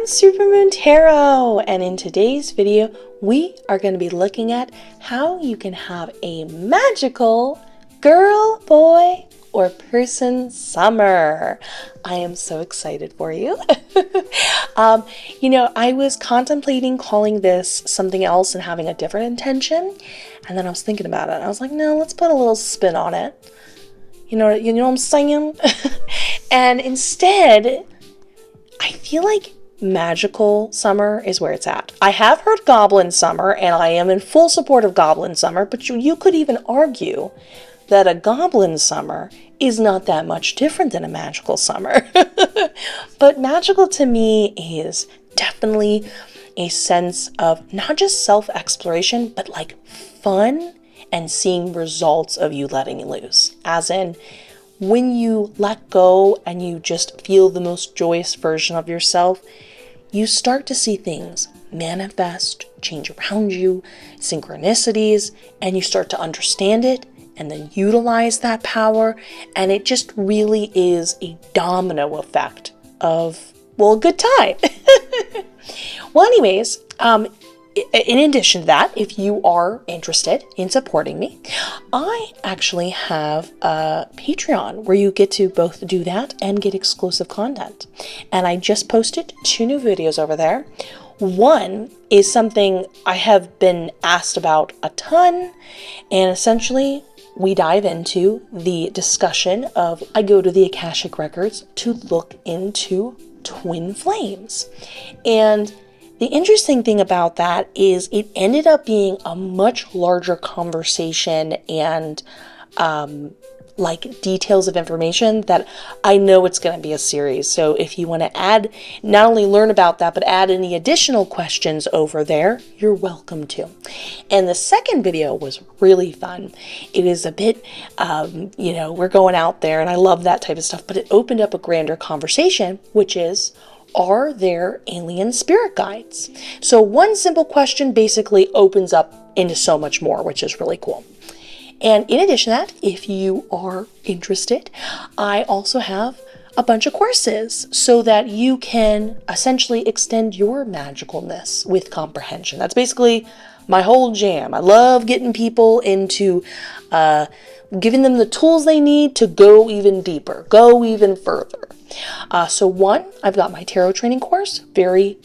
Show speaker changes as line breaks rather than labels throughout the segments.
Supermoon Tarot, and in today's video we are going to be looking at how you can have a magical girl, boy, or person summer. I am so excited for you. I was contemplating calling this something else and having a different intention, and then I was thinking about it. I was like, no, let's put a little spin on it. You know what I'm saying? And instead, I feel like magical summer is where it's at. I have heard goblin summer, and I am in full support of goblin summer, but you could even argue that a goblin summer is not that much different than a magical summer. But magical to me is definitely a sense of not just self-exploration, but like fun and seeing results of you letting loose. As in, when you let go and you just feel the most joyous version of yourself, you start to see things manifest, change around you, synchronicities, and you start to understand it and then utilize that power. And it just really is a domino effect of, well, a good time. Well, anyways, in addition to that, if you are interested in supporting me, I actually have a Patreon where you get to both do that and get exclusive content. And I just posted 2 new videos over there. One is something I have been asked about a ton, and essentially we dive into the discussion of, I go to the Akashic Records to look into twin flames. And the interesting thing about that is it ended up being a much larger conversation and like details of information that I know it's going to be a series. So if you want to add, not only learn about that, but add any additional questions over there, you're welcome to. And the second video was really fun. It is a bit, we're going out there, and I love that type of stuff, but it opened up a grander conversation, which is, are there alien spirit guides? So one simple question basically opens up into so much more, which is really cool. And in addition to that, if you are interested, I also have a bunch of courses so that you can essentially extend your magicalness with comprehension. That's basically my whole jam. I love getting people into giving them the tools they need to go even deeper, go even further. So one, I've got my tarot training course, very,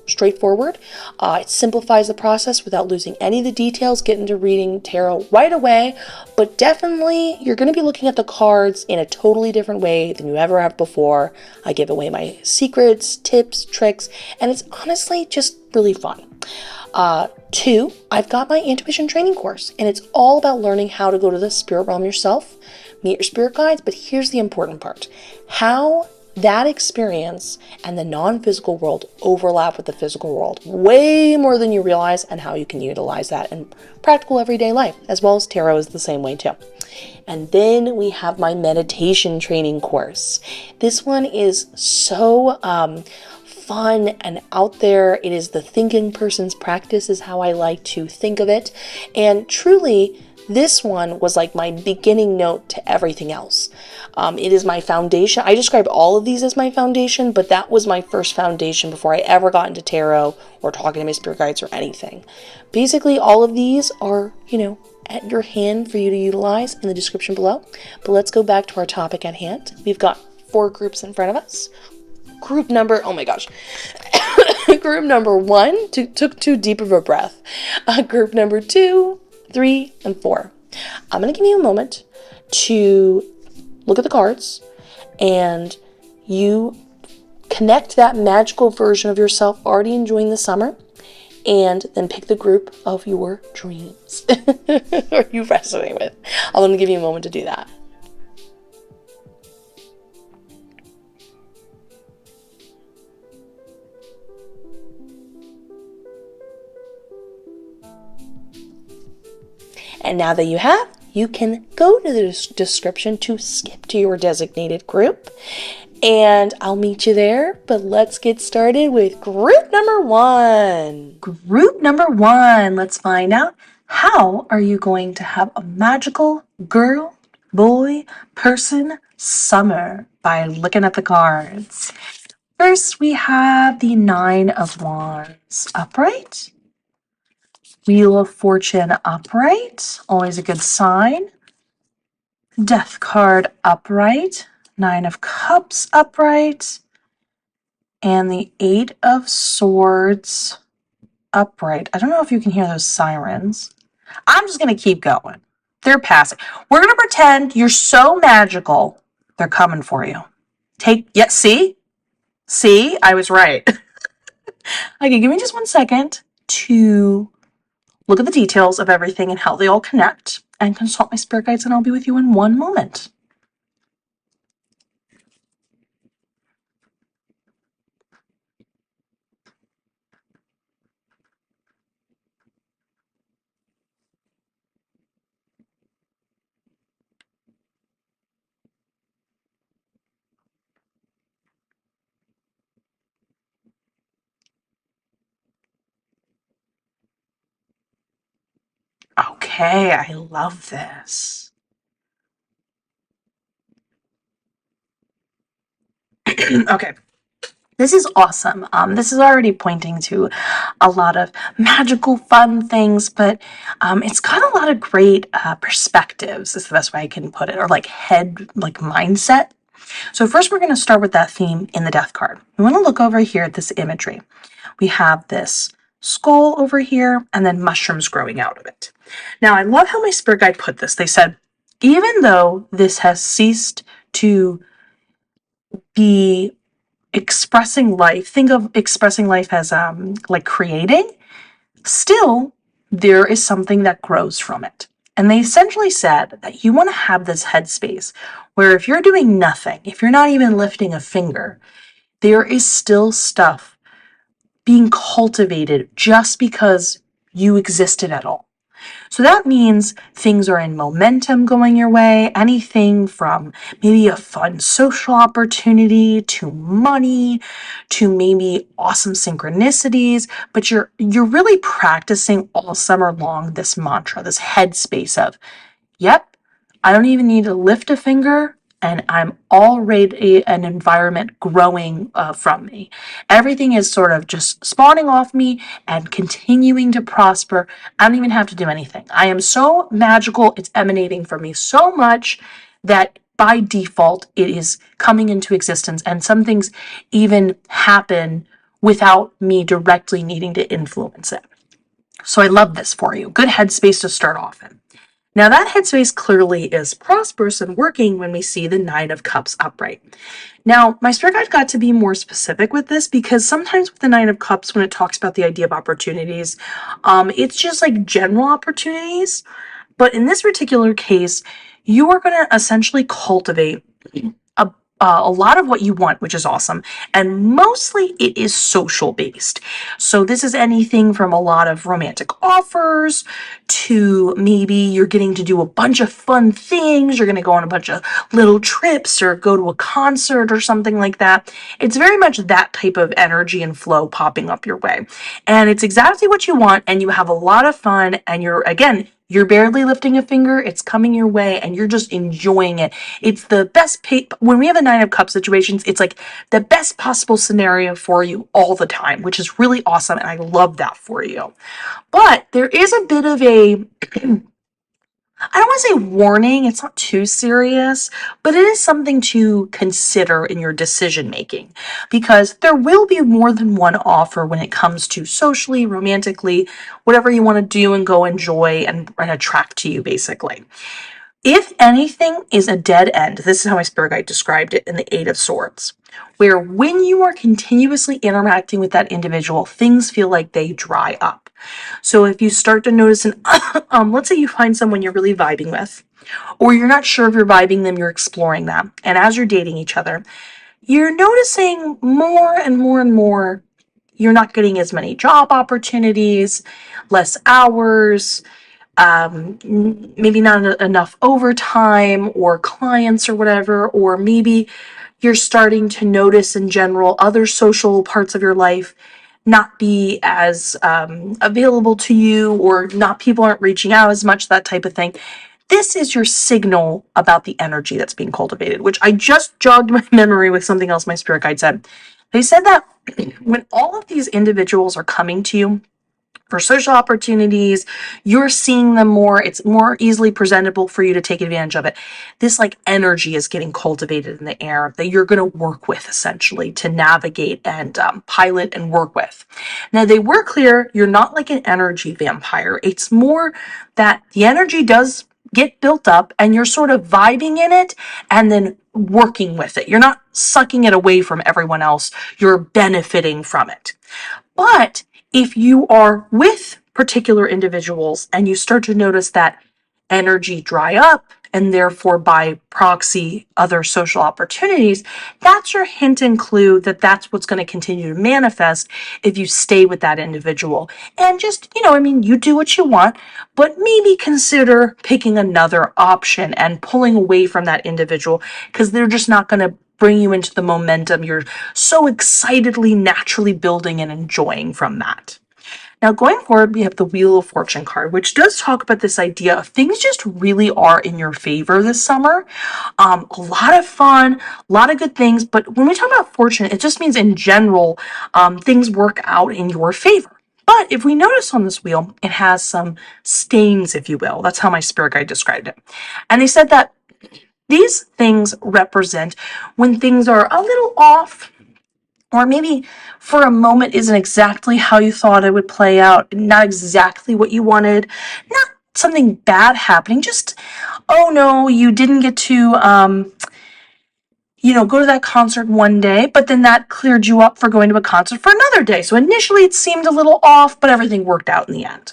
straightforward. It simplifies the process without losing any of the details, get into reading tarot right away, but definitely you're going to be looking at the cards in a totally different way than you ever have before. I give away my secrets, tips, tricks, and it's honestly just really fun. 2, I've got my intuition training course, and it's all about learning how to go to the spirit realm yourself, meet your spirit guides, but here's the important part. How that experience and the non-physical world overlap with the physical world way more than you realize, and how you can utilize that in practical everyday life, as well as tarot is the same way too. And then we have my meditation training course. This one is so fun and out there. It is the thinking person's practice is how I like to think of it. And truly, this one was like my beginning note to everything else. It is my foundation. I describe all of these as my foundation, but that was my first foundation before I ever got into tarot or talking to my spirit guides or anything. Basically, all of these are, at your hand for you to utilize in the description below. But let's go back to our topic at hand. We've got 4 groups in front of us. Group number, oh my gosh. Group number 1, took too deep of a breath. Group number 2, 3, and 4. I'm going to give you a moment to look at the cards and you connect that magical version of yourself already enjoying the summer, and then pick the group of your dreams or you resonate with. I'm going to give you a moment to do that. And now that you have, you can go to the description to skip to your designated group, and I'll meet you there. But let's get started with group number 1. Group number 1, let's find out, how are you going to have a magical girl, boy, person summer by looking at the cards. First, we have the Nine of Wands upright. Wheel of Fortune upright, always a good sign. Death card upright. Nine of Cups upright. And the Eight of Swords upright. I don't know if you can hear those sirens. I'm just going to keep going. They're passing. We're going to pretend you're so magical. They're coming for you. See? See? I was right. Okay, give me just 1 second to look at the details of everything and how they all connect and consult my spirit guides, and I'll be with you in one moment. Okay, I love this. Okay. This is awesome. This is already pointing to a lot of magical, fun things, but it's got a lot of great perspectives, is the best way I can put it, or like mindset. So first we're going to start with that theme in the death card. We want to look over here at this imagery. We have this skull over here and then mushrooms growing out of it. Now, I love how my spirit guide put this. They said, even though this has ceased to be expressing life, think of expressing life as like creating, still there is something that grows from it. And they essentially said that you want to have this headspace where if you're doing nothing, if you're not even lifting a finger, there is still stuff being cultivated just because you existed at all. So that means things are in momentum going your way, anything from maybe a fun social opportunity to money to maybe awesome synchronicities, but you're really practicing all summer long this mantra, this headspace of, yep, I don't even need to lift a finger and I'm already an environment growing from me. Everything is sort of just spawning off me and continuing to prosper. I don't even have to do anything. I am so magical. It's emanating from me so much that by default, it is coming into existence. And some things even happen without me directly needing to influence it. So I love this for you. Good headspace to start off in. Now that headspace clearly is prosperous and working when we see the Nine of Cups upright. Now, my spirit guide got to be more specific with this because sometimes with the Nine of Cups, when it talks about the idea of opportunities, it's just like general opportunities. But in this particular case, you are going to essentially cultivate a lot of what you want, which is awesome. And mostly it is social based. So this is anything from a lot of romantic offers to maybe you're getting to do a bunch of fun things. You're going to go on a bunch of little trips or go to a concert or something like that. It's very much that type of energy and flow popping up your way. And it's exactly what you want. And you have a lot of fun. And you're barely lifting a finger, it's coming your way, and you're just enjoying it. It's the best when we have a Nine of Cups situations, it's like the best possible scenario for you all the time, which is really awesome, and I love that for you. But there is a bit of a I don't want to say warning, it's not too serious, but it is something to consider in your decision making because there will be more than one offer when it comes to socially, romantically, whatever you want to do and go enjoy and attract to you, basically. If anything is a dead end, this is how my spirit guide described it in the Eight of Swords, where when you are continuously interacting with that individual, things feel like they dry up. So if you start to notice let's say you find someone you're really vibing with, or you're not sure if you're vibing them, you're exploring them. And as you're dating each other, you're noticing more and more and more, you're not getting as many job opportunities, less hours, maybe not enough overtime or clients or whatever, or maybe you're starting to notice in general other social parts of your life not be as available to you, or not people aren't reaching out as much, that type of thing. This is your signal about the energy that's being cultivated, which I just jogged my memory with something else my spirit guide said. They said that when all of these individuals are coming to you for social opportunities, you're seeing them more, it's more easily presentable for you to take advantage of it. This like energy is getting cultivated in the air that you're going to work with essentially to navigate and pilot and work with. Now they were clear, you're not like an energy vampire. It's more that the energy does get built up and you're sort of vibing in it and then working with it. You're not sucking it away from everyone else. You're benefiting from it. But if you are with particular individuals and you start to notice that energy dry up and therefore by proxy other social opportunities, that's your hint and clue that that's what's going to continue to manifest if you stay with that individual. And just, you do what you want, but maybe consider picking another option and pulling away from that individual because they're just not going to bring you into the momentum you're so excitedly naturally building and enjoying from that. Now, going forward, we have the Wheel of Fortune card, which does talk about this idea of things just really are in your favor this summer. A lot of fun, a lot of good things. But when we talk about fortune, it just means in general, things work out in your favor. But if we notice on this wheel, it has some stains, if you will. That's how my spirit guide described it. And they said that these things represent when things are a little off, or maybe for a moment isn't exactly how you thought it would play out, not exactly what you wanted, not something bad happening, just, oh no, you didn't get to, go to that concert one day, but then that cleared you up for going to a concert for another day. So initially it seemed a little off, but everything worked out in the end.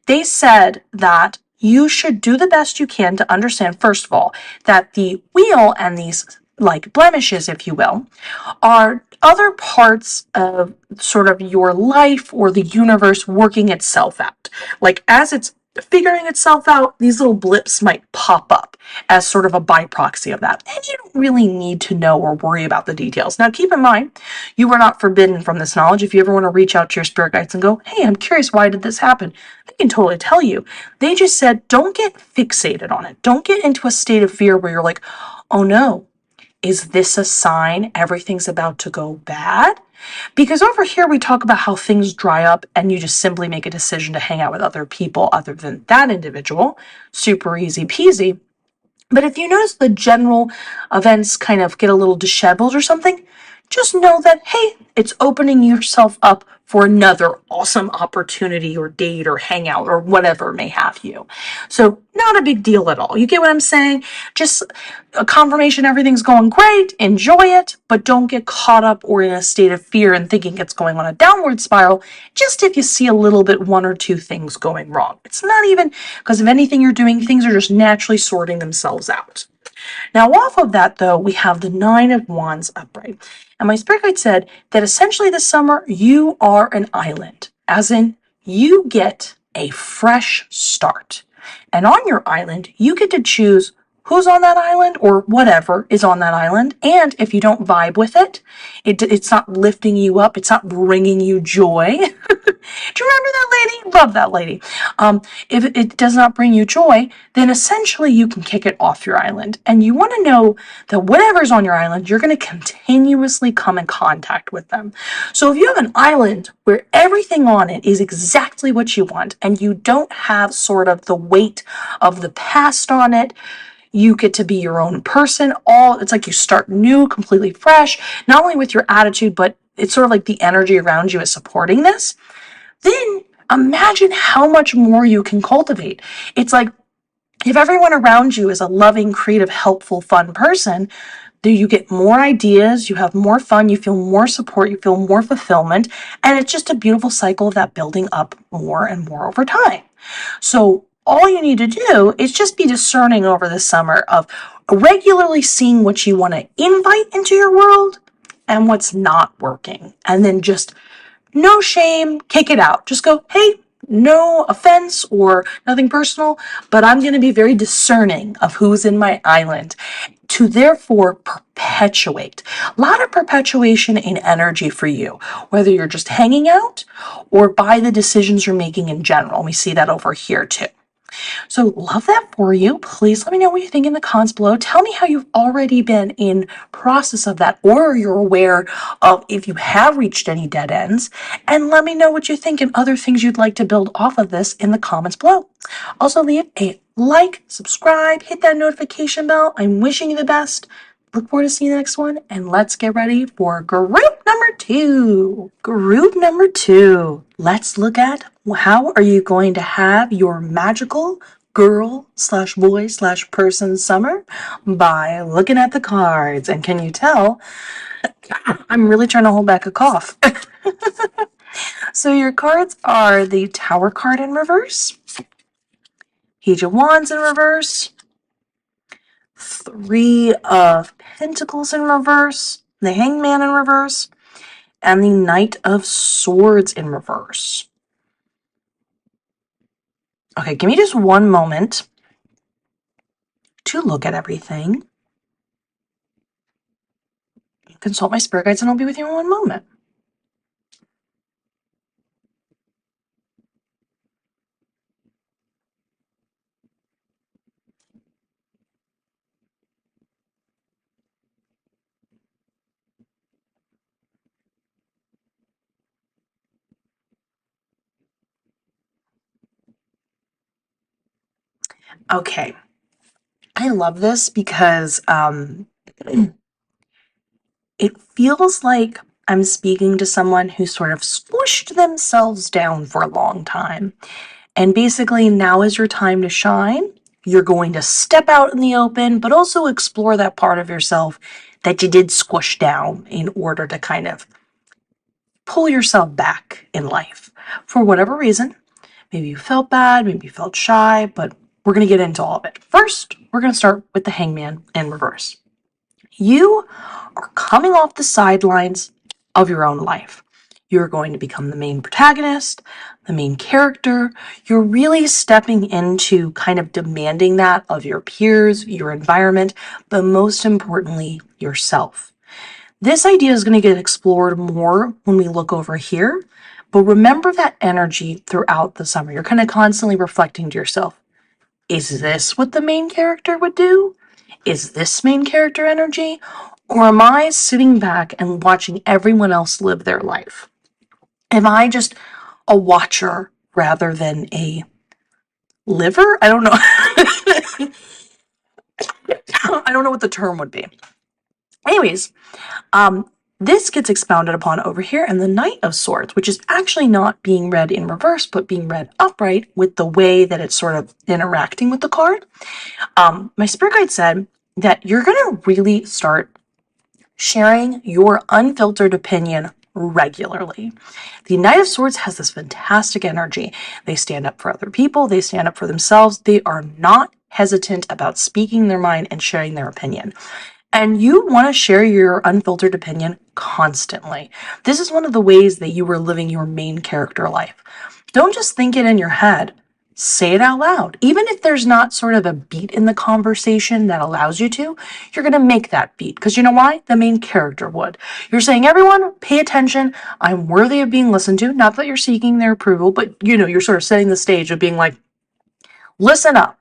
They said that you should do the best you can to understand, first of all, that the wheel and these like blemishes, if you will, are other parts of sort of your life or the universe working itself out. Like as it's figuring itself out, these little blips might pop up as sort of a byproxy of that. And you don't really need to know or worry about the details. Now, keep in mind, you are not forbidden from this knowledge. If you ever want to reach out to your spirit guides and go, hey, I'm curious, why did this happen? They can totally tell you. They just said, don't get fixated on it. Don't get into a state of fear where you're like, oh no, is this a sign everything's about to go bad? Because over here we talk about how things dry up and you just simply make a decision to hang out with other people other than that individual. Super easy peasy. But if you notice the general events kind of get a little disheveled or something, just know that, hey, it's opening yourself up for another awesome opportunity or date or hangout or whatever may have you. So not a big deal at all. You get what I'm saying? Just a confirmation everything's going great, enjoy it, but don't get caught up or in a state of fear and thinking it's going on a downward spiral, just if you see a little bit one or two things going wrong. It's not even because of anything you're doing, things are just naturally sorting themselves out. Now, off of that, though, we have the Nine of Wands upright. And my spirit guide said that essentially this summer, you are an island, as in you get a fresh start. And on your island, you get to choose who's on that island or whatever is on that island. And if you don't vibe with it, it's not lifting you up, it's not bringing you joy. Do you remember that lady? Love that lady. If it does not bring you joy, then essentially you can kick it off your island. And you want to know that whatever's on your island, you're going to continuously come in contact with them. So if you have an island where everything on it is exactly what you want, and you don't have sort of the weight of the past on it, you get to be your own person. It's like you start new, completely fresh, not only with your attitude, but it's sort of like the energy around you is supporting this. Then imagine how much more you can cultivate. It's like if everyone around you is a loving, creative, helpful, fun person, then you get more ideas, you have more fun, you feel more support, you feel more fulfillment, and it's just a beautiful cycle of that building up more and more over time. So all you need to do is just be discerning over the summer of regularly seeing what you want to invite into your world and what's not working. And then just no shame, kick it out. Just go, hey, no offense or nothing personal, but I'm going to be very discerning of who's in my island to therefore perpetuate. A lot of perpetuation in energy for you, whether you're just hanging out or by the decisions you're making in general. We see that over here too. So love that for you. Please let me know what you think in the comments below. Tell me how you've already been in process of that, or you're aware of if you have reached any dead ends. And let me know what you think and other things you'd like to build off of this in the comments below. Also leave a like, subscribe, hit that notification bell. I'm wishing you the best. Look forward to seeing the next one, and let's get ready for group number 2. Group number 2. Let's look at how are you going to have your magical girl slash boy slash person summer by looking at the cards. And can you tell I'm really trying to hold back a cough? So your cards are the Tower card in reverse, Page of Wands in reverse, Three of Pentacles in reverse, the Hangman in reverse, and the Knight of Swords in reverse. Okay, give me just one moment to look at everything. Consult my spirit guides and I'll be with you in one moment. Okay, I love this because it feels like I'm speaking to someone who sort of squished themselves down for a long time. And basically, now is your time to shine. You're going to step out in the open, but also explore that part of yourself that you did squish down in order to kind of pull yourself back in life. For whatever reason, maybe you felt bad, maybe you felt shy, but we're going to get into all of it. First, we're going to start with the Hangman in reverse. You are coming off the sidelines of your own life. You're going to become the main protagonist, the main character. You're really stepping into kind of demanding that of your peers, your environment, but most importantly, yourself. This idea is going to get explored more when we look over here, but remember that energy throughout the summer. You're kind of constantly reflecting to yourself, is this what the main character would do? Is this main character energy? Or am I sitting back and watching everyone else live their life? Am I just a watcher rather than a liver? I don't know. I don't know what the term would be. Anyways, this gets expounded upon over here in the Knight of Swords, which is actually not being read in reverse, but being read upright with the way that it's sort of interacting with the card. My spirit guide said that you're going to really start sharing your unfiltered opinion regularly. The Knight of Swords has this fantastic energy. They stand up for other people. They stand up for themselves. They are not hesitant about speaking their mind and sharing their opinion. And you want to share your unfiltered opinion constantly. This is one of the ways that you are living your main character life. Don't just think it in your head. Say it out loud. Even if there's not sort of a beat in the conversation that allows you to, you're going to make that beat. Because you know why? The main character would. You're saying, everyone, pay attention. I'm worthy of being listened to. Not that you're seeking their approval, but you're sort of setting the stage of being like, listen up.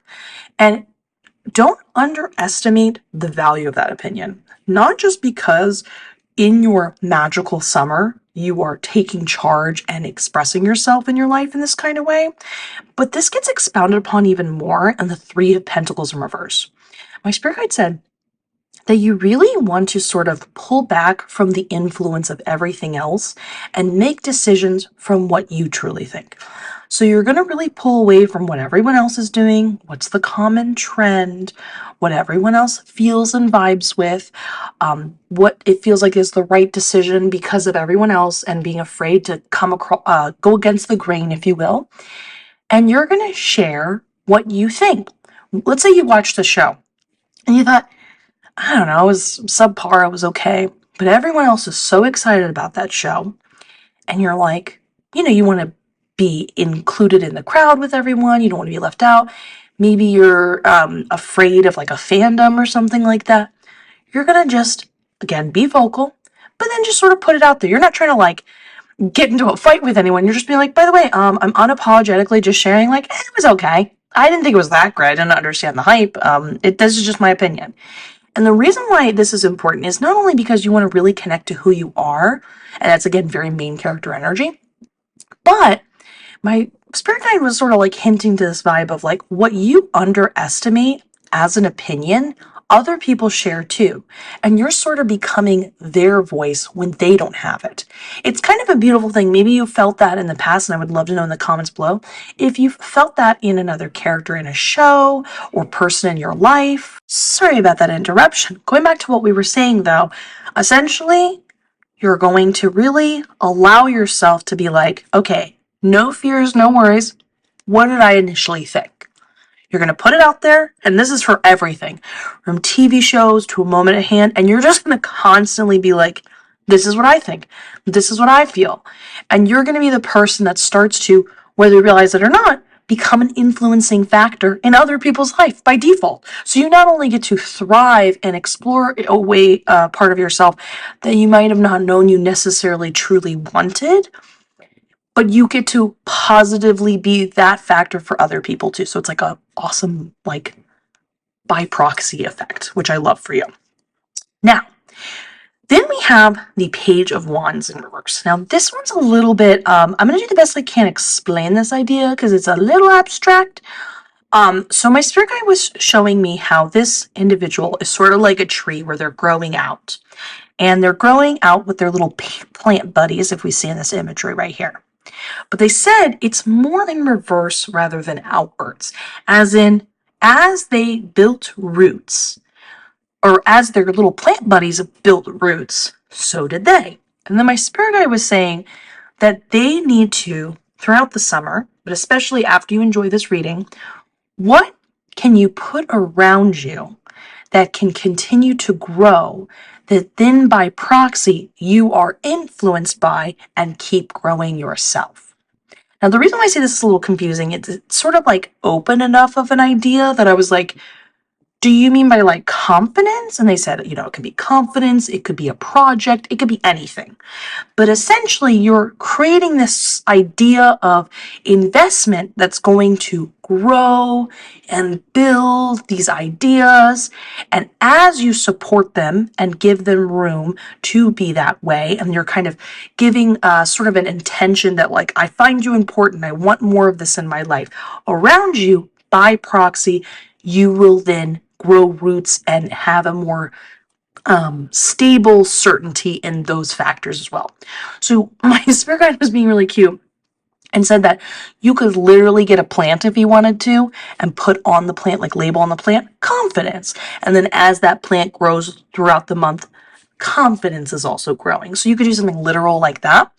And don't underestimate the value of that opinion. Not just because in your magical summer, you are taking charge and expressing yourself in your life in this kind of way, but this gets expounded upon even more in the Three of Pentacles in reverse. My spirit guide said that you really want to sort of pull back from the influence of everything else and make decisions from what you truly think. So you're going to really pull away from what everyone else is doing, what's the common trend, what everyone else feels and vibes with, what it feels like is the right decision because of everyone else, and being afraid to go against the grain, if you will. And you're going to share what you think. Let's say you watched a show and you thought, I don't know, it was subpar, it was okay, but everyone else is so excited about that show, and you're like, you want to be included in the crowd with everyone, you don't want to be left out. Maybe you're afraid of like a fandom or something like that. You're going to just, again, be vocal, but then just sort of put it out there. You're not trying to like get into a fight with anyone. You're just being like, by the way, I'm unapologetically just sharing like, it was okay. I didn't think it was that great. I didn't understand the hype. This is just my opinion. And the reason why this is important is not only because you want to really connect to who you are, and that's again very main character energy, but my spirit guide was sort of like hinting to this vibe of like what you underestimate as an opinion, other people share too. And you're sort of becoming their voice when they don't have it. It's kind of a beautiful thing. Maybe you felt that in the past, and I would love to know in the comments below if you've felt that in another character in a show or person in your life. Sorry about that interruption. Going back to what we were saying though, essentially, you're going to really allow yourself to be like, okay, no fears, no worries. What did I initially think? You're going to put it out there, and this is for everything, from TV shows to a moment at hand, and you're just going to constantly be like, this is what I think. This is what I feel. And you're going to be the person that starts to, whether you realize it or not, become an influencing factor in other people's life by default. So you not only get to thrive and explore a way, part of yourself that you might have not known you necessarily truly wanted, but you get to positively be that factor for other people too. So it's like a awesome, like, by proxy effect, which I love for you. Now, then we have the Page of Wands in reverse. Now, this one's a little bit, I'm going to do the best I can explain this idea because it's a little abstract. So my spirit guide was showing me how this individual is sort of like a tree where they're growing out. And they're growing out with their little plant buddies, if we see in this imagery right here. But they said it's more in reverse rather than outwards, as in, as they built roots, or as their little plant buddies built roots, so did they. And then my spirit guide was saying that they need to, throughout the summer, but especially after you enjoy this reading, what can you put around you that can continue to grow, that then by proxy you are influenced by and keep growing yourself? Now, the reason why I say this is a little confusing, it's sort of like open enough of an idea that I was like, do you mean by like confidence? And they said, you know, it could be confidence, it could be a project, it could be anything. But essentially, you're creating this idea of investment that's going to grow and build these ideas. And as you support them and give them room to be that way, and you're kind of giving sort of an intention that, like, I find you important, I want more of this in my life, around you, by proxy, you will then grow roots and have a more stable certainty in those factors as well. So my spirit guide was being really cute and said that you could literally get a plant if you wanted to and put on the plant, like label on the plant, confidence. And then as that plant grows throughout the month, confidence is also growing. So you could do something literal like that.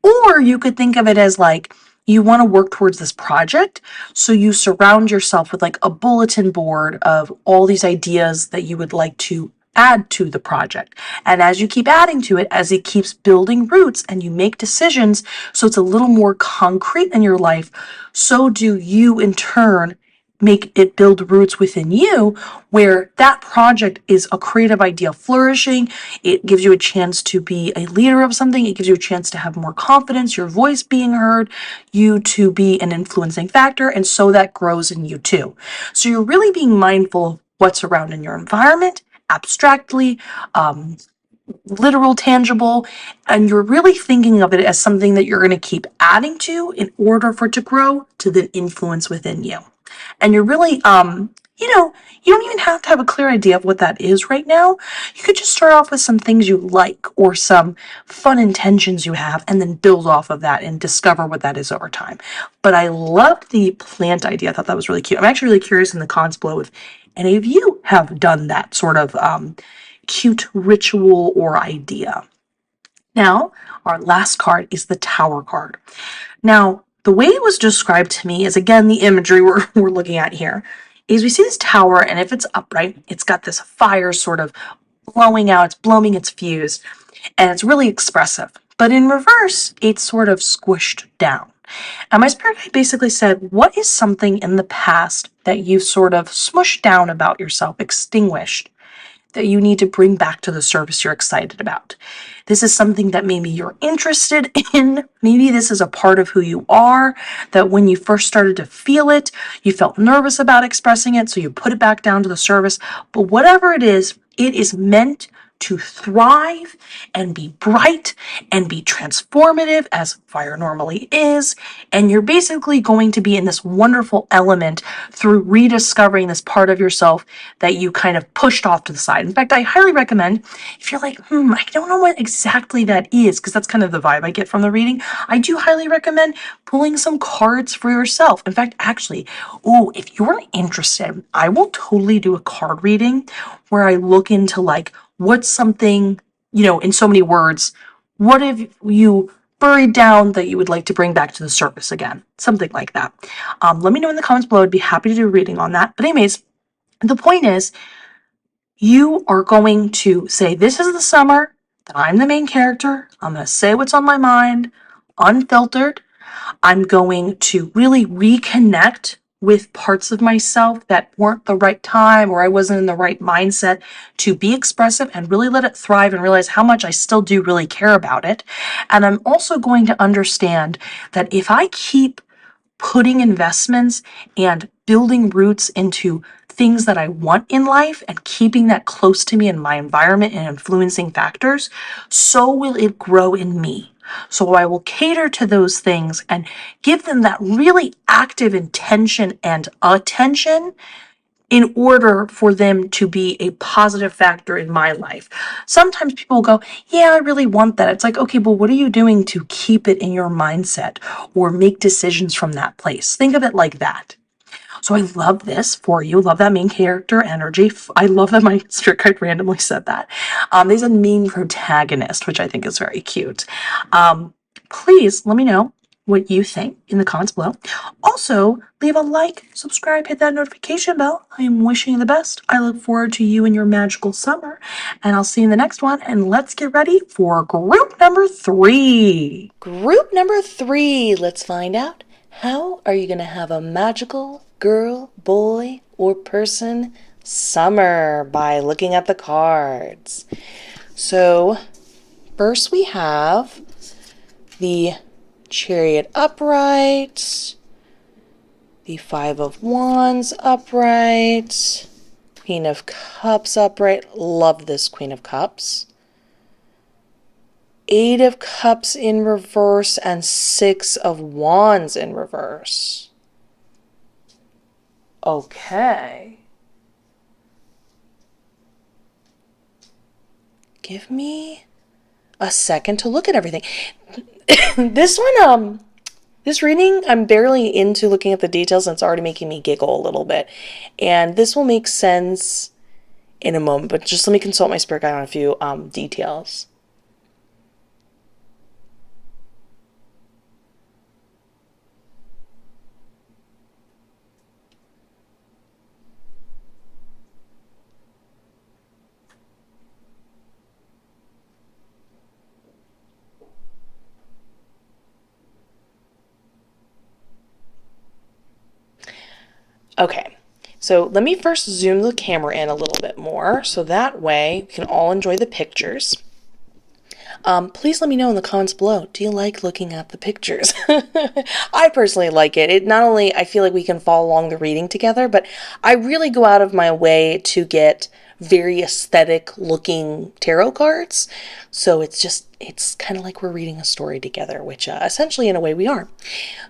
Or you could think of it as like, you want to work towards this project, so you surround yourself with like a bulletin board of all these ideas that you would like to add to the project. And as you keep adding to it, as it keeps building roots and you make decisions, so it's a little more concrete in your life, so do you in turn make it build roots within you, where that project is a creative idea flourishing. It gives you a chance to be a leader of something. It gives you a chance to have more confidence, your voice being heard, you to be an influencing factor, and so that grows in you too. So you're really being mindful of what's around in your environment, abstractly, literal, tangible, and you're really thinking of it as something that you're going to keep adding to in order for it to grow to then influence within you. And you're really, you don't even have to have a clear idea of what that is right now. You could just start off with some things you like or some fun intentions you have and then build off of that and discover what that is over time. But I loved the plant idea. I thought that was really cute. I'm actually really curious in the comments below if any of you have done that sort of cute ritual or idea. Now, our last card is the Tower card. Now, the way it was described to me is, again, the imagery we're looking at here, is we see this tower, and if it's upright, it's got this fire sort of blowing out, it's blowing its fuse, and it's really expressive. But in reverse, it's sort of squished down. And my spirit guide basically said, what is something in the past that you've sort of smushed down about yourself, extinguished, that you need to bring back to the surface you're excited about. This is something that maybe you're interested in. Maybe this is a part of who you are that when you first started to feel it, you felt nervous about expressing it, so you put it back down to the surface. But whatever it is meant to thrive and be bright and be transformative as fire normally is. And you're basically going to be in this wonderful element through rediscovering this part of yourself that you kind of pushed off to the side. In fact, I highly recommend if you're like, I don't know what exactly that is, because that's kind of the vibe I get from the reading. I do highly recommend pulling some cards for yourself. In fact, actually, if you're interested, I will totally do a card reading where I look into like, what's something, in so many words, what have you buried down that you would like to bring back to the surface again? Something like that. Let me know in the comments below. I'd be happy to do a reading on that. But anyways, the point is, you are going to say, this is the summer that I'm the main character. I'm going to say what's on my mind, unfiltered. I'm going to really reconnect with parts of myself that weren't the right time, or I wasn't in the right mindset to be expressive, and really let it thrive and realize how much I still do really care about it. And I'm also going to understand that if I keep putting investments and building roots into things that I want in life and keeping that close to me in my environment and influencing factors, so will it grow in me. So I will cater to those things and give them that really active intention and attention in order for them to be a positive factor in my life. Sometimes people go, yeah, I really want that. It's like, okay, but what are you doing to keep it in your mindset or make decisions from that place? Think of it like that. So I love this for you. Love that main character energy. I love that my spirit guide randomly said that. There's a main protagonist, which I think is very cute. Please let me know what you think in the comments below. Also, leave a like, subscribe, hit that notification bell. I am wishing you the best. I look forward to you and your magical summer, and I'll see you in the next one. And let's get ready for group number 3. Group number 3. Let's find out, how are you going to have a magical girl, boy, or person summer by looking at the cards. So first we have the Chariot upright, the Five of Wands upright, Queen of Cups upright. Love this Queen of Cups. Eight of Cups in reverse and Six of Wands in reverse. Okay. Give me a second to look at everything. This reading, I'm barely into looking at the details, and it's already making me giggle a little bit. And this will make sense in a moment, but just let me consult my spirit guide on a few details. Okay, so let me first zoom the camera in a little bit more, so that way we can all enjoy the pictures. Please let me know in the comments below, do you like looking at the pictures? I personally like it. It not only, I feel like we can follow along the reading together, but I really go out of my way to get very aesthetic looking tarot cards. So it's kind of like we're reading a story together, which essentially in a way we are.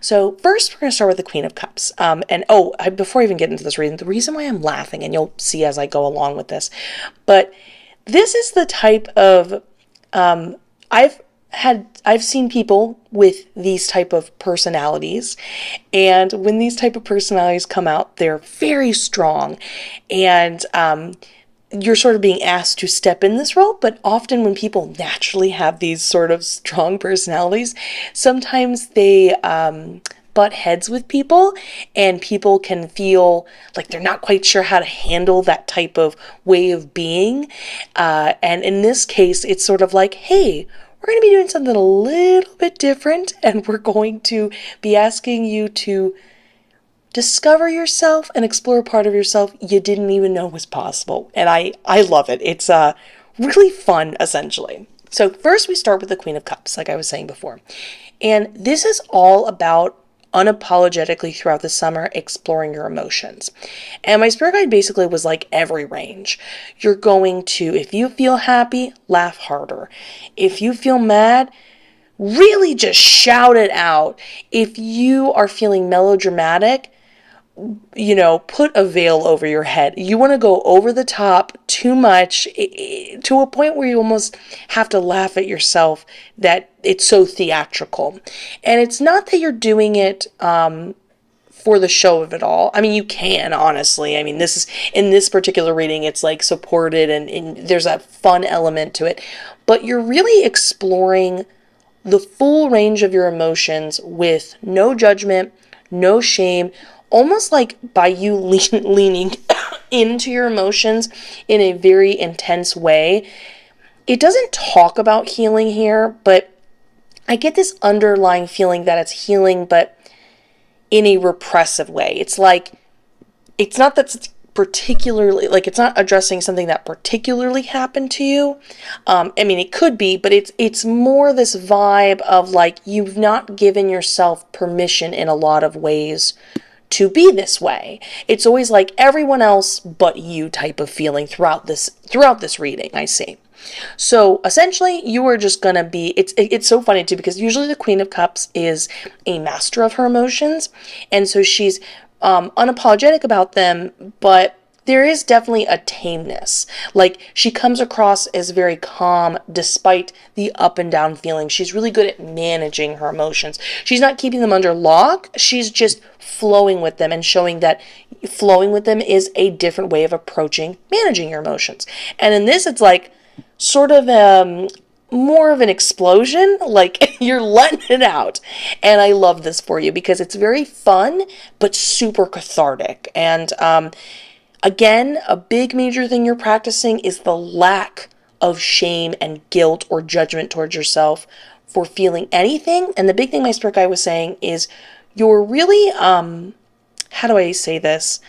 So first we're going to start with the Queen of Cups. Before I even get into this reading, the reason why I'm laughing, and you'll see as I go along with this, but this is the type of, I've seen people with these type of personalities, and when these type of personalities come out, they're very strong, and you're sort of being asked to step in this role. But often when people naturally have these sort of strong personalities, sometimes they butt heads with people, and people can feel like they're not quite sure how to handle that type of way of being. And in this case, it's sort of like, hey, we're going to be doing something a little bit different, and we're going to be asking you to discover yourself and explore a part of yourself you didn't even know was possible. And I love it. It's really fun, essentially. So first we start with the Queen of Cups, like I was saying before. And this is all about unapologetically throughout the summer exploring your emotions. And my spirit guide basically was like every range. You're going to, if you feel happy, laugh harder. If you feel mad, really just shout it out. If you are feeling melodramatic, put a veil over your head. You want to go over the top too much to a point where you almost have to laugh at yourself that it's so theatrical. And it's not that you're doing it for the show of it all. I mean, you can, honestly. I mean, this is, in this particular reading, it's like supported and there's a fun element to it. But you're really exploring the full range of your emotions with no judgment, no shame, almost like by you leaning into your emotions in a very intense way. It doesn't talk about healing here, but I get this underlying feeling that it's healing, but in a repressive way. It's like, it's not that it's particularly, like, it's not addressing something that particularly happened to you. I mean, it could be, but it's more this vibe of like, you've not given yourself permission in a lot of ways to be this way. It's always like everyone else but you type of feeling throughout this reading, I see. So essentially you are just gonna be, it's so funny too, because usually the Queen of Cups is a master of her emotions, and so she's unapologetic about them, but there is definitely a tameness. Like, she comes across as very calm despite the up and down feelings. She's really good at managing her emotions. She's not keeping them under lock. She's just flowing with them and showing that flowing with them is a different way of approaching managing your emotions. And in this, it's like sort of more of an explosion, like you're letting it out. And I love this for you because it's very fun, but super cathartic. And again, a big major thing you're practicing is the lack of shame and guilt or judgment towards yourself for feeling anything. And the big thing my spirit guide was saying is you're really, how do I say this?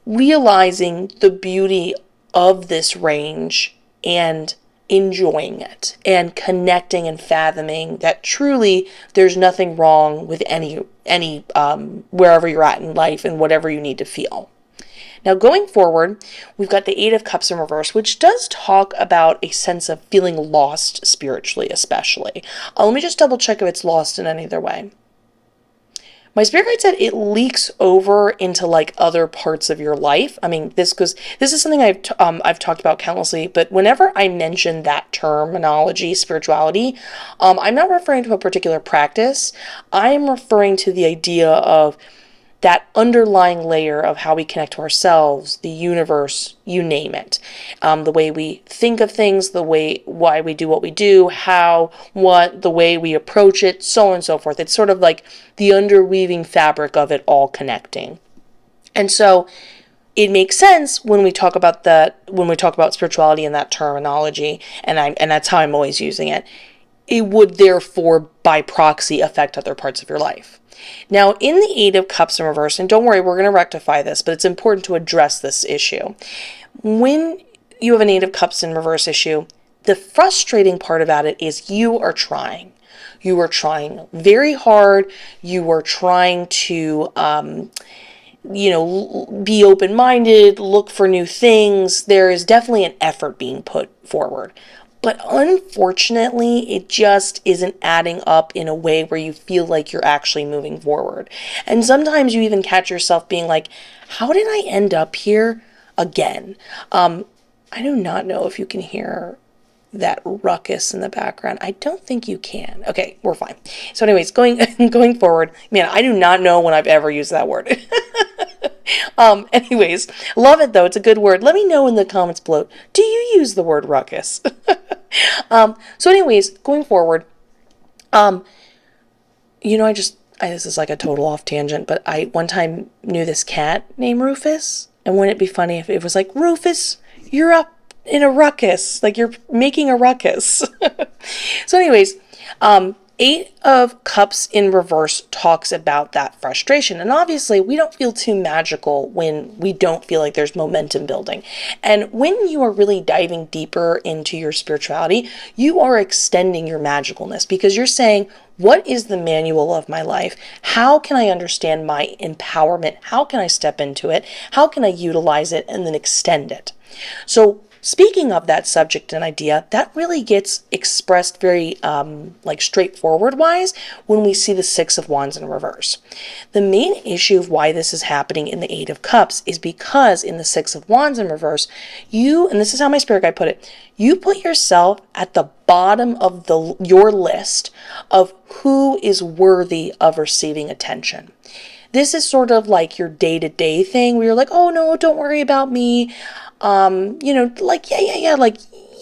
Realizing the beauty of this range and enjoying it and connecting and fathoming that truly there's nothing wrong with any wherever you're at in life and whatever you need to feel. Now going forward, we've got the Eight of Cups in reverse, which does talk about a sense of feeling lost spiritually, especially. Let me just double check if it's lost in any other way. My spirit guide said it leaks over into like other parts of your life. I mean, this is something I've talked about countlessly, but whenever I mention that terminology, spirituality, I'm not referring to a particular practice. I'm referring to the idea of that underlying layer of how we connect to ourselves, the universe, you name it. The way we think of things, why we do what we do, the way we approach it, so on and so forth. It's sort of like the underweaving fabric of it all connecting. And so it makes sense when we talk about spirituality in that terminology, and that's how I'm always using it. It would therefore, by proxy, affect other parts of your life. Now, in the Eight of Cups in reverse, and don't worry, we're going to rectify this, but it's important to address this issue. When you have an Eight of Cups in reverse issue, the frustrating part about it is you are trying. You are trying very hard. You are trying to, be open-minded, look for new things. There is definitely an effort being put forward. But unfortunately, it just isn't adding up in a way where you feel like you're actually moving forward. And sometimes you even catch yourself being like, how did I end up here again? I do not know if you can hear that ruckus in the background. I don't think you can. Okay, we're fine. So anyways, going forward, man, I do not know when I've ever used that word. Anyways, love it though. It's a good word. Let me know in the comments below. Do you use the word ruckus? So anyways, going forward, this is like a total off tangent, but I one time knew this cat named Rufus, and wouldn't it be funny if it was like, Rufus, you're up in a ruckus, like you're making a ruckus. So anyways, Eight of Cups in reverse talks about that frustration. And obviously, we don't feel too magical when we don't feel like there's momentum building. And when you are really diving deeper into your spirituality, you are extending your magicalness because you're saying, what is the manual of my life? How can I understand my empowerment? How can I step into it? How can I utilize it and then extend it? So speaking of that subject and idea, that really gets expressed very straightforward wise when we see the Six of Wands in reverse. The main issue of why this is happening in the Eight of Cups is because in the Six of Wands in reverse, and this is how my spirit guide put it, you put yourself at the bottom of your list of who is worthy of receiving attention. This is sort of like your day-to-day thing where you're like, oh no, don't worry about me.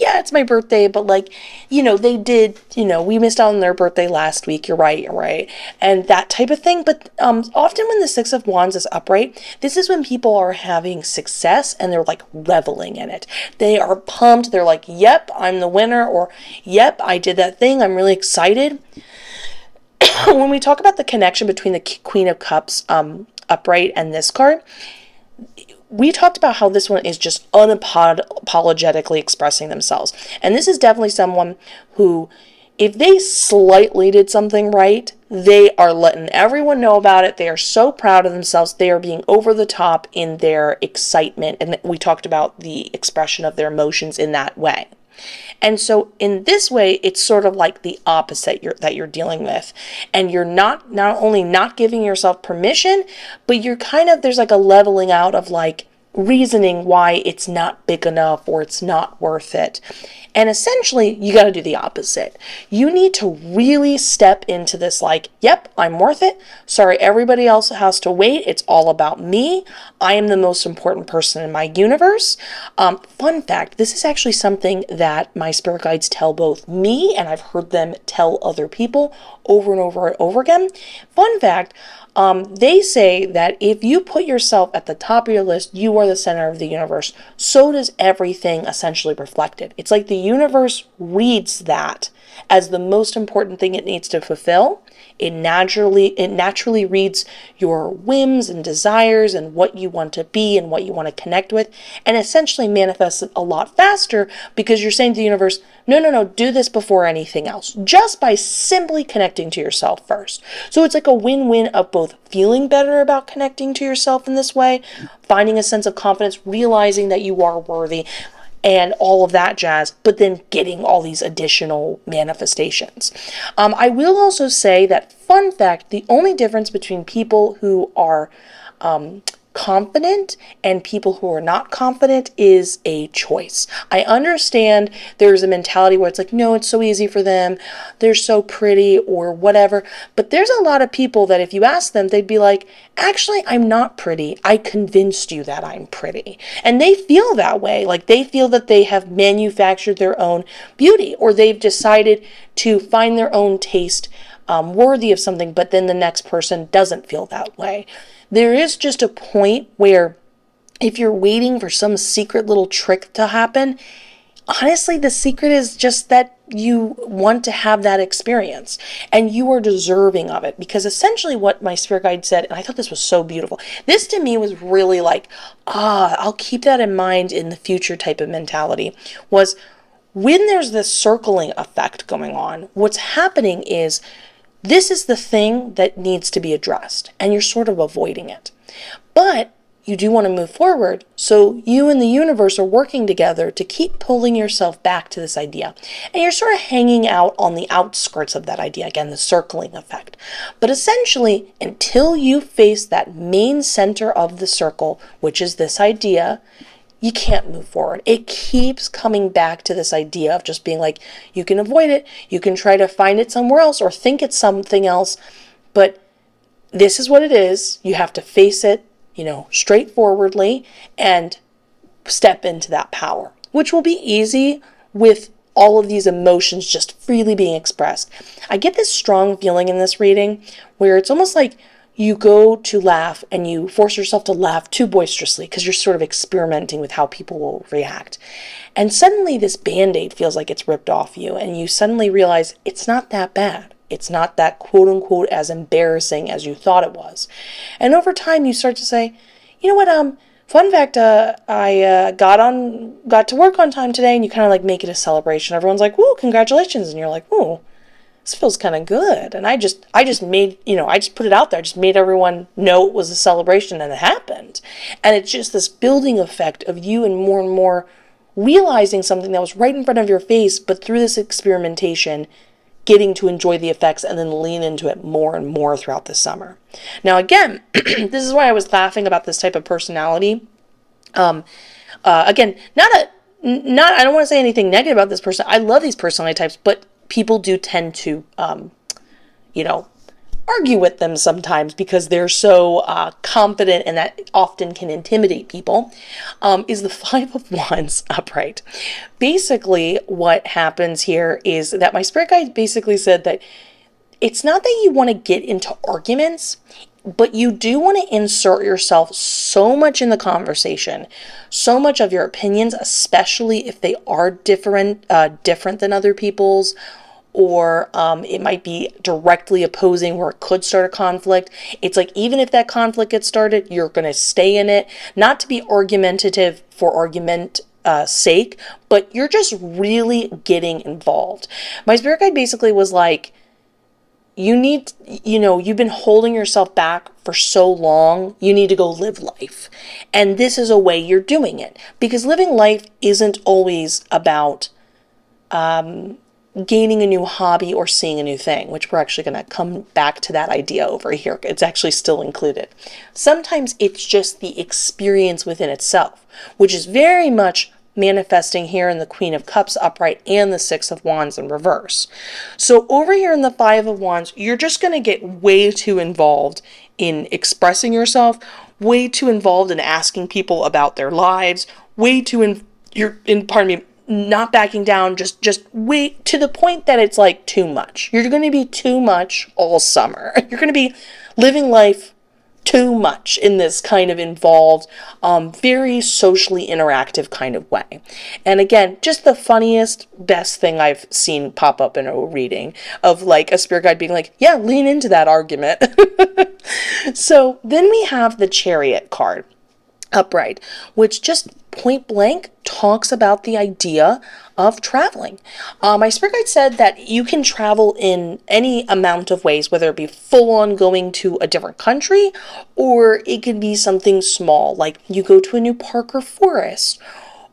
Yeah, it's my birthday, but they did, we missed out on their birthday last week. You're right. And that type of thing. But often when the Six of Wands is upright, this is when people are having success and they're like reveling in it. They are pumped. They're like, yep, I'm the winner, or yep, I did that thing. I'm really excited. When we talk about the connection between the Queen of Cups upright and this card, we talked about how this one is just unapologetically expressing themselves. And this is definitely someone who, if they slightly did something right, they are letting everyone know about it. They are so proud of themselves. They are being over the top in their excitement. And we talked about the expression of their emotions in that way. And so in this way, it's sort of like the opposite that you're dealing with. And you're not only not giving yourself permission, but you're there's like a leveling out of like reasoning why it's not big enough or it's not worth it. And essentially, you got to do the opposite. You need to really step into this like, yep, I'm worth it. Sorry, everybody else has to wait. It's all about me. I am the most important person in my universe. Fun fact, this is actually something that my spirit guides tell both me and I've heard them tell other people over and over and over again. Fun fact, they say that if you put yourself at the top of your list, you are the center of the universe. So does everything essentially reflected. It's like the universe reads that as the most important thing it needs to fulfill. It naturally reads your whims and desires and what you want to be and what you want to connect with, and essentially manifests it a lot faster because you're saying to the universe, no, do this before anything else, just by simply connecting to yourself first. So it's like a win-win of both feeling better about connecting to yourself in this way, finding a sense of confidence, realizing that you are worthy, and all of that jazz, but then getting all these additional manifestations. I will also say that, fun fact, the only difference between people who are confident and people who are not confident is a choice. I understand there's a mentality where it's like, no, it's so easy for them, they're so pretty or whatever, but there's a lot of people that if you ask them, they'd be like, actually, I'm not pretty. I convinced you that I'm pretty. And they feel that way. Like they feel that they have manufactured their own beauty, or they've decided to find their own taste worthy of something, but then the next person doesn't feel that way. There is just a point where if you're waiting for some secret little trick to happen, honestly, the secret is just that you want to have that experience and you are deserving of it, because essentially what my spirit guide said, and I thought this was so beautiful. This to me was really like, I'll keep that in mind in the future type of mentality, was when there's this circling effect going on, what's happening is this is the thing that needs to be addressed, and you're sort of avoiding it. But you do want to move forward, so you and the universe are working together to keep pulling yourself back to this idea. And you're sort of hanging out on the outskirts of that idea, again, the circling effect. But essentially, until you face that main center of the circle, which is this idea, you can't move forward. It keeps coming back to this idea of just being like, you can avoid it, you can try to find it somewhere else or think it's something else, but this is what it is. You have to face it, straightforwardly and step into that power, which will be easy with all of these emotions just freely being expressed. I get this strong feeling in this reading where it's almost like you go to laugh and you force yourself to laugh too boisterously because you're sort of experimenting with how people will react. And suddenly this Band-Aid feels like it's ripped off you and you suddenly realize it's not that bad. It's not that quote unquote as embarrassing as you thought it was. And over time you start to say, you know what, fun fact, I got to work on time today, and you kind of like make it a celebration. Everyone's like, woo, congratulations. And you're like, woo, this feels kind of good. And I just made, I just put it out there. I just made everyone know it was a celebration, and it happened. And it's just this building effect of you and more realizing something that was right in front of your face, but through this experimentation, getting to enjoy the effects and then lean into it more and more throughout the summer. Now, again, this is why I was laughing about this type of personality. Again, I don't want to say anything negative about this person. I love these personality types, but people do tend to, argue with them sometimes because they're so confident, and that often can intimidate people, is the Five of Wands upright. Basically, what happens here is that my spirit guide basically said that it's not that you want to get into arguments, but you do want to insert yourself so much in the conversation, so much of your opinions, especially if they are different than other people's, or it might be directly opposing where it could start a conflict. It's like, even if that conflict gets started, you're going to stay in it, not to be argumentative for argument sake, but you're just really getting involved. My spirit guide basically was like, you've been holding yourself back for so long, you need to go live life. And this is a way you're doing it, because living life isn't always about gaining a new hobby or seeing a new thing, which we're actually going to come back to that idea over here. It's actually still included. Sometimes it's just the experience within itself, which is very much manifesting here in the Queen of Cups upright and the Six of Wands in reverse. So over here in the Five of Wands, you're just going to get way too involved in expressing yourself, way too involved in asking people about their lives, way too not backing down, just wait to the point that it's like too much. You're going to be too much all summer. You're going to be living life too much in this kind of involved, very socially interactive kind of way. And again, just the funniest, best thing I've seen pop up in a reading of like a spirit guide being like, yeah, lean into that argument. So then we have the Chariot card upright, which just point blank talks about the idea of traveling. My spirit guide said that you can travel in any amount of ways, whether it be full on going to a different country, or it could be something small, like you go to a new park or forest,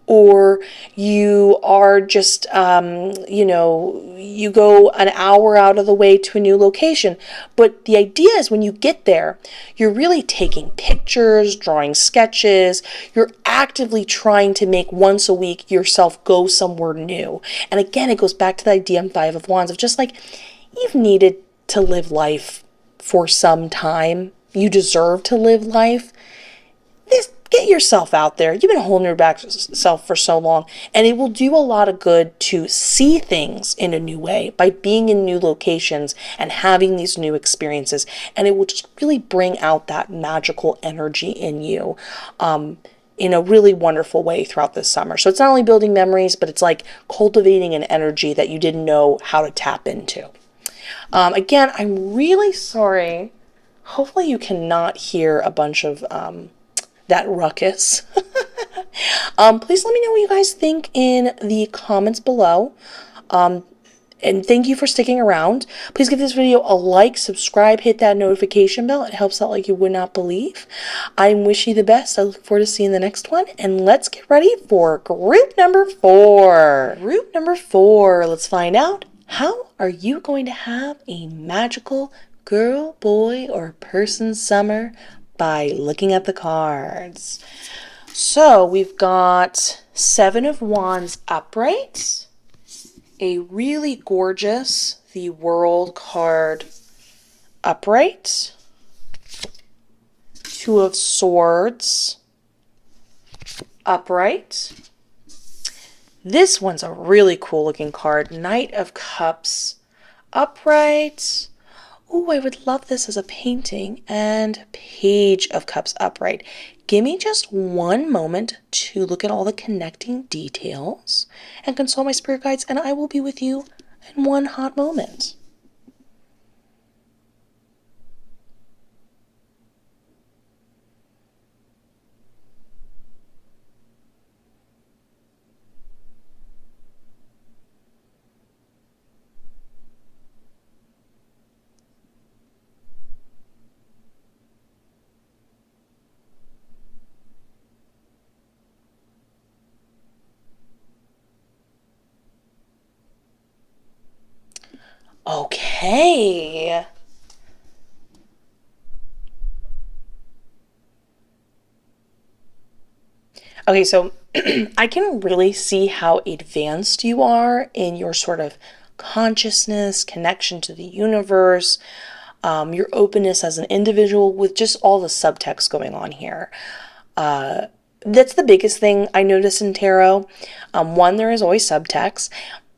or you are just, you go an hour out of the way to a new location. But the idea is when you get there, you're really taking pictures, drawing sketches. You're actively trying to make once a week yourself go somewhere new. And again, it goes back to the idea in Five of Wands of just like, you've needed to live life for some time. You deserve to live life. Get yourself out there. You've been holding your back self for so long, and it will do a lot of good to see things in a new way by being in new locations and having these new experiences. And it will just really bring out that magical energy in you in a really wonderful way throughout this summer. So it's not only building memories, but it's like cultivating an energy that you didn't know how to tap into. Again, I'm really sorry. Hopefully you cannot hear a bunch of that ruckus. Please let me know what you guys think in the comments below. And thank you for sticking around. Please give this video a like, subscribe, hit that notification bell. It helps out like you would not believe. I wish you the best. I look forward to seeing the next one. And let's get ready for group number 4. Group number 4. Let's find out, how are you going to have a magical girl, boy, or person summer by looking at the cards. So we've got Seven of Wands upright, a really gorgeous The World card upright, Two of Swords upright. This one's a really cool looking card, Knight of Cups upright. Oh, I would love this as a painting. And Page of Cups upright. Give me just one moment to look at all the connecting details and consult my spirit guides, and I will be with you in one hot moment. Hey. Okay, so I can really see how advanced you are in your sort of consciousness, connection to the universe, your openness as an individual with just all the subtext going on here. That's the biggest thing I notice in tarot. One, there is always subtext,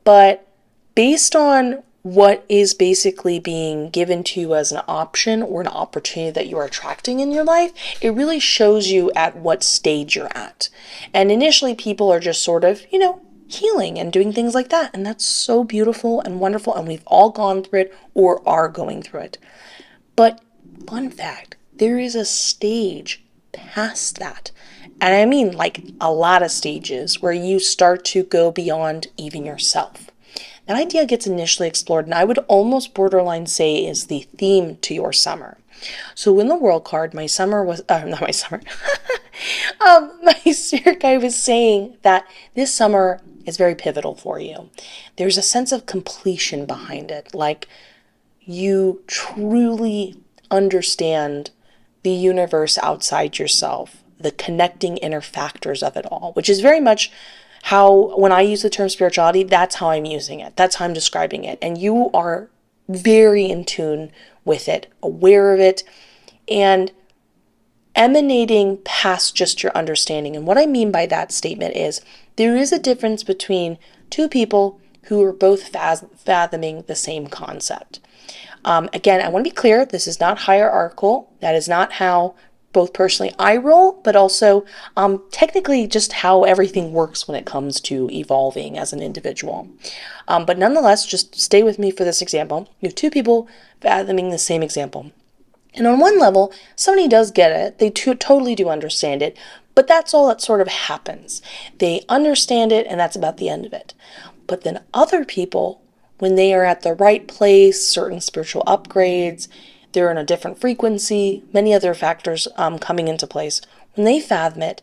but based on what is basically being given to you as an option or an opportunity that you are attracting in your life, it really shows you at what stage you're at. And initially, people are just sort of, healing and doing things like that. And that's so beautiful and wonderful. And we've all gone through it or are going through it. But fun fact, there is a stage past that. And I mean like a lot of stages where you start to go beyond even yourself. That idea gets initially explored, and I would almost borderline say is the theme to your summer. So in the World card, my summer was, not my summer, my spirit guide was saying that this summer is very pivotal for you. There's a sense of completion behind it, like you truly understand the universe outside yourself, the connecting inner factors of it all, which is very much how, when I use the term spirituality, that's how I'm using it. That's how I'm describing it. And you are very in tune with it, aware of it, and emanating past just your understanding. And what I mean by that statement is there is a difference between two people who are both fathoming the same concept. Again, I want to be clear, this is not hierarchical. That is not how both personally I roll, but also technically just how everything works when it comes to evolving as an individual. But nonetheless, just stay with me for this example. You have two people fathoming the same example. And on one level, somebody does get it. They totally do understand it. But that's all that sort of happens. They understand it, and that's about the end of it. But then other people, when they are at the right place, certain spiritual upgrades, they're in a different frequency, many other factors coming into place. When they fathom it,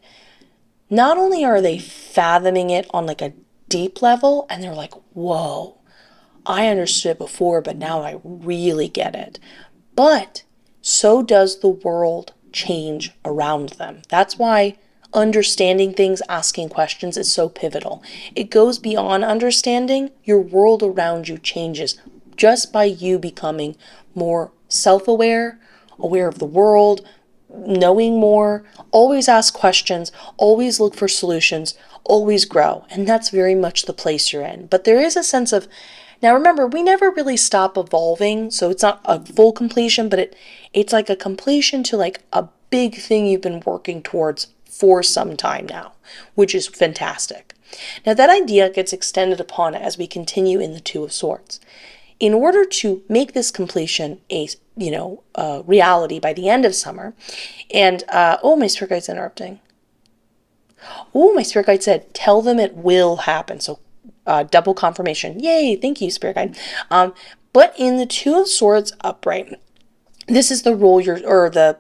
not only are they fathoming it on like a deep level, and they're like, whoa, I understood it before, but now I really get it. But so does the world change around them. That's why understanding things, asking questions is so pivotal. It goes beyond understanding. Your world around you changes just by you becoming more self-aware, aware of the world, knowing more, always ask questions, always look for solutions, always grow. And that's very much the place you're in. But there is a sense of, now remember, we never really stop evolving, so it's not a full completion, but it's like a completion to like a big thing you've been working towards for some time now, which is fantastic. Now that idea gets extended upon as we continue in the Two of Swords. In order to make this completion a reality by the end of summer, and my spirit guide's interrupting. Oh, my spirit guide said, tell them it will happen. So double confirmation. Yay, thank you, spirit guide. But in the Two of Swords upright, this is the rule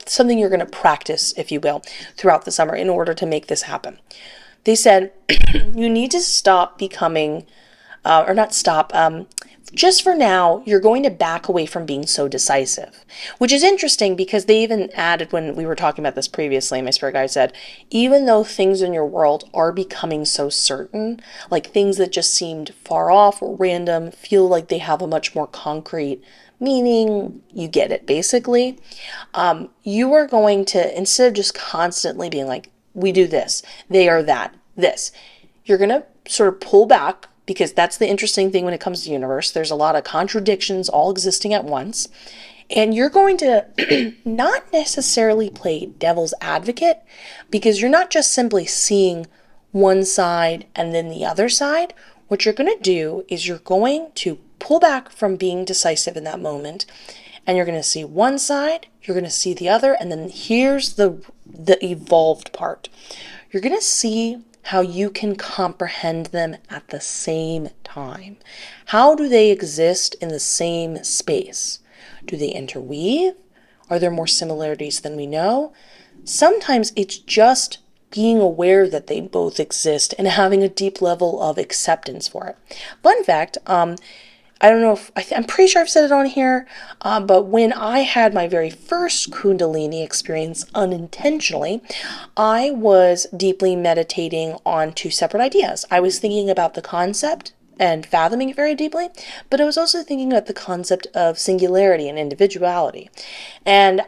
something you're going to practice, if you will, throughout the summer in order to make this happen. They said you need to stop becoming, just for now, you're going to back away from being so decisive, which is interesting because they even added, when we were talking about this previously, my spirit guide said, even though things in your world are becoming so certain, like things that just seemed far off or random, feel like they have a much more concrete meaning, you get it, basically. You are going to, instead of just constantly being like, we do this, they are that, this, you're going to sort of pull back, because that's the interesting thing when it comes to the universe. There's a lot of contradictions all existing at once. And you're going to not necessarily play devil's advocate, because you're not just simply seeing one side and then the other side. What you're going to do is you're going to pull back from being decisive in that moment, and you're going to see one side, you're going to see the other, and then here's the evolved part. You're going to see how you can comprehend them at the same time. How do they exist in the same space? Do they interweave? Are there more similarities than we know? Sometimes it's just being aware that they both exist and having a deep level of acceptance for it. Fun fact, I don't know if, I'm pretty sure I've said it on here, but when I had my very first Kundalini experience unintentionally, I was deeply meditating on two separate ideas. I was thinking about the concept and fathoming it very deeply, but I was also thinking about the concept of singularity and individuality. And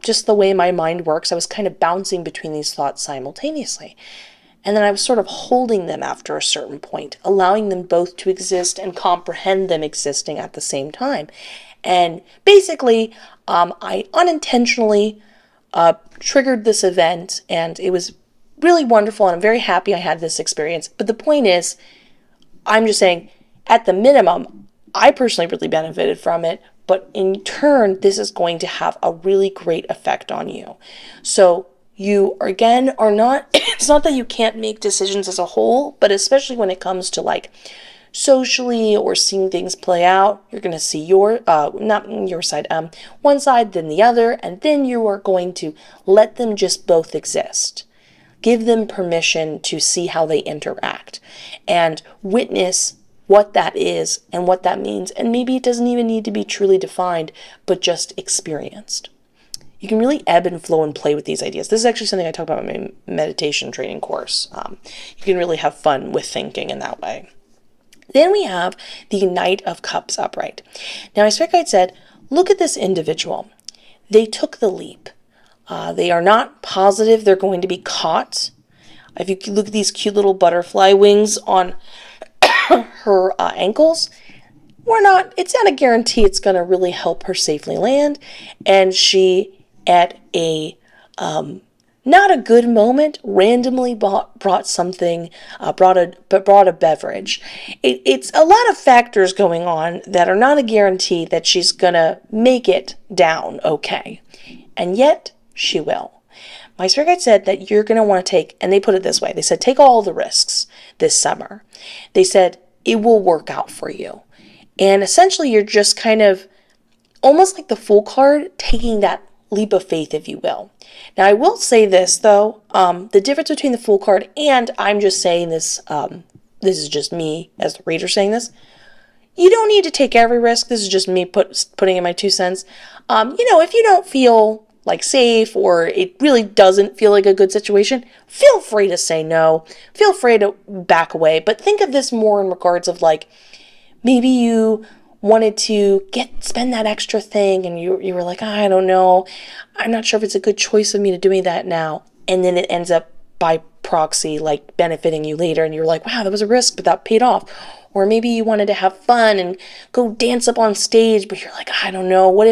just the way my mind works, I was kind of bouncing between these thoughts simultaneously. And then I was sort of holding them after a certain point, allowing them both to exist and comprehend them existing at the same time. And basically, I unintentionally triggered this event, and it was really wonderful, and I'm very happy I had this experience. But the point is, I'm just saying, at the minimum, I personally really benefited from it, but in turn, this is going to have a really great effect on you. So you, again, are not, it's not that you can't make decisions as a whole, but especially when it comes to like socially or seeing things play out, you're going to see your, not your side, one side, then the other, and then you are going to let them just both exist. Give them permission to see how they interact and witness what that is and what that means. And maybe it doesn't even need to be truly defined, but just experienced. You can really ebb and flow and play with these ideas. This is actually something I talk about in my meditation training course. You can really have fun with thinking in that way. Then we have the Knight of Cups upright. Now, my spirit guide said, look at this individual. They took the leap. They are not positive they're going to be caught. If you look at these cute little butterfly wings on her ankles, it's not a guarantee it's going to really help her safely land. And she, at a not a good moment, randomly brought something, brought a beverage. It's a lot of factors going on that are not a guarantee that she's going to make it down okay. And yet, she will. My spirit guide said that you're going to want to take, and they put it this way, they said, take all the risks this summer. They said, it will work out for you. And essentially, you're just kind of, almost like the Fool card, taking that leap of faith, if you will. Now, I will say this, though, the difference between the Fool card, and I'm just saying this, this is just me as the reader saying this, you don't need to take every risk. This is just me putting in my 2 cents. If you don't feel like safe, or it really doesn't feel like a good situation, feel free to say no. Feel free to back away. But think of this more in regards of like, maybe you wanted to spend that extra thing and you were like, I don't know. I'm not sure if it's a good choice of me to doing that now. And then it ends up by proxy, like benefiting you later. And you're like, wow, that was a risk, but that paid off. Or maybe you wanted to have fun and go dance up on stage, but you're like, I don't know. What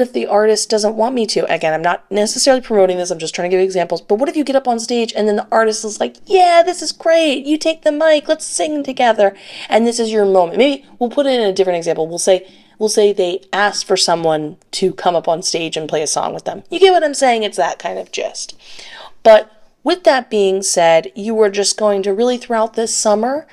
if the artist doesn't want me to? Again, I'm not necessarily promoting this. I'm just trying to give examples. But what if you get up on stage and then the artist is like, yeah, this is great. You take the mic. Let's sing together. And this is your moment. Maybe we'll put it in a different example. We'll say they asked for someone to come up on stage and play a song with them. You get what I'm saying? It's that kind of gist. But with that being said, you are just going to really throughout this summer,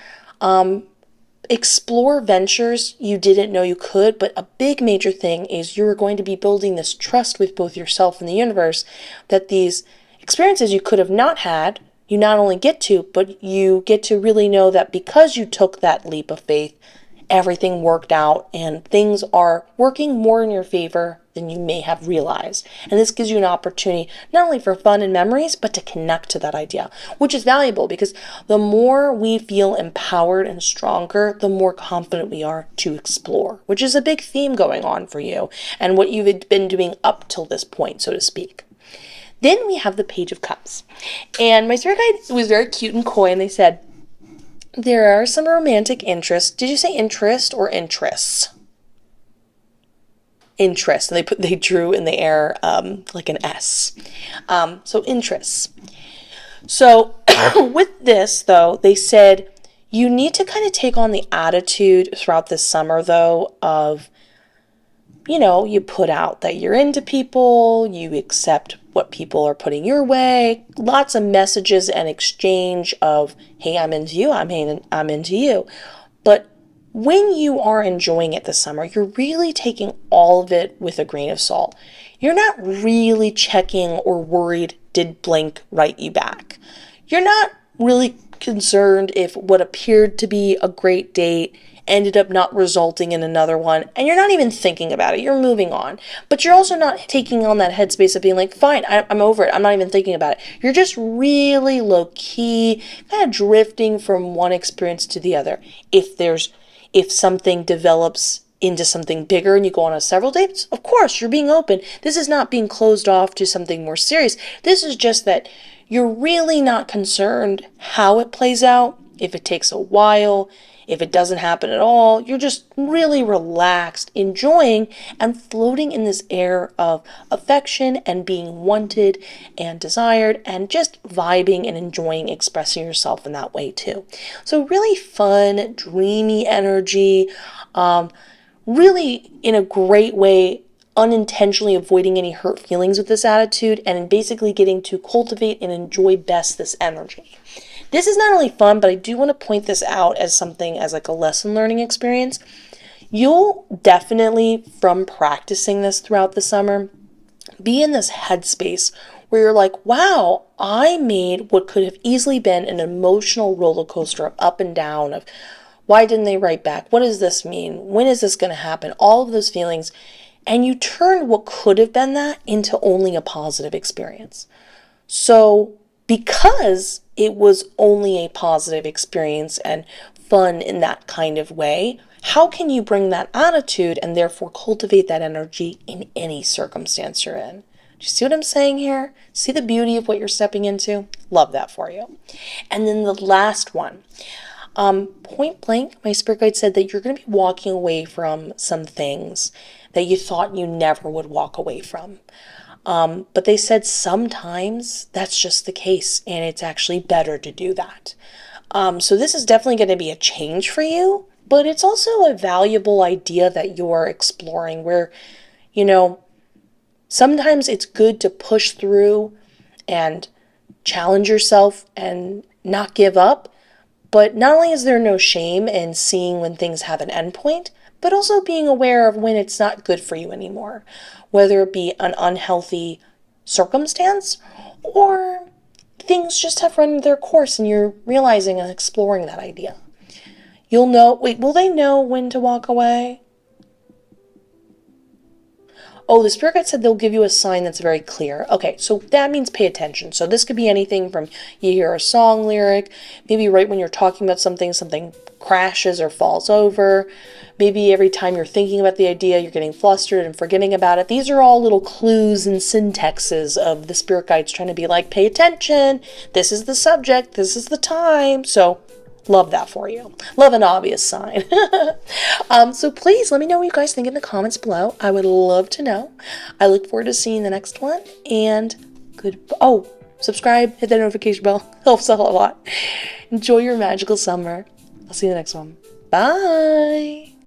explore ventures you didn't know you could, but a big major thing is you're going to be building this trust with both yourself and the universe that these experiences you could have not had, you not only get to, but you get to really know that because you took that leap of faith, everything worked out and things are working more in your favor than you may have realized. And this gives you an opportunity not only for fun and memories, but to connect to that idea, which is valuable because the more we feel empowered and stronger, the more confident we are to explore, which is a big theme going on for you and what you've been doing up till this point, so to speak. Then we have the Page of Cups. And my spirit guide was very cute and coy, and they said, there are some romantic interests. Did you say interest or interests? Interest. And they drew in the air like an S. So interests. So with this, though, they said you need to kind of take on the attitude throughout the summer, though, of, you put out that you're into people, you accept what people are putting your way, lots of messages and exchange of, hey, I'm into you, I'm into you. But when you are enjoying it this summer, you're really taking all of it with a grain of salt. You're not really checking or worried, did blank write you back? You're not really concerned if what appeared to be a great date ended up not resulting in another one, and you're not even thinking about it. You're moving on. But you're also not taking on that headspace of being like, fine, I'm over it. I'm not even thinking about it. You're just really low key, kind of drifting from one experience to the other. If something develops into something bigger and you go on several dates, of course, you're being open. This is not being closed off to something more serious. This is just that you're really not concerned how it plays out, if it takes a while, if it doesn't happen at all. You're just really relaxed, enjoying and floating in this air of affection and being wanted and desired, and just vibing and enjoying expressing yourself in that way too. So really fun, dreamy energy, really in a great way, unintentionally avoiding any hurt feelings with this attitude, and basically getting to cultivate and enjoy best this energy. This is not only fun, but I do want to point this out as something, as like a lesson learning experience. You'll definitely, from practicing this throughout the summer, be in this headspace where you're like, wow, I made what could have easily been an emotional roller coaster of up and down, of why didn't they write back? What does this mean? When is this going to happen? All of those feelings. And you turned what could have been that into only a positive experience. So because it was only a positive experience and fun in that kind of way, how can you bring that attitude and therefore cultivate that energy in any circumstance you're in? Do you see what I'm saying here? See the beauty of what you're stepping into? Love that for you. And then the last one. Point blank, my spirit guide said that you're going to be walking away from some things that you thought you never would walk away from. But they said sometimes that's just the case, and it's actually better to do that. So this is definitely going to be a change for you, but it's also a valuable idea that you're exploring where, sometimes it's good to push through and challenge yourself and not give up. But not only is there no shame in seeing when things have an endpoint, but also being aware of when it's not good for you anymore, whether it be an unhealthy circumstance or things just have run their course and you're realizing and exploring that idea. You'll know, will they know when to walk away? Oh, the spirit guide said they'll give you a sign that's very clear. Okay, so that means pay attention. So this could be anything from you hear a song lyric, maybe right when you're talking about something crashes or falls over. Maybe every time you're thinking about the idea, you're getting flustered and forgetting about it. These are all little clues and syntaxes of the spirit guides trying to be like, pay attention. This is the subject. This is the time. So love that for you. Love an obvious sign. So please let me know what you guys think in the comments below. I would love to know. I look forward to seeing the next one. And subscribe, hit that notification bell. Helps a lot. Enjoy your magical summer. I'll see you in the next one. Bye.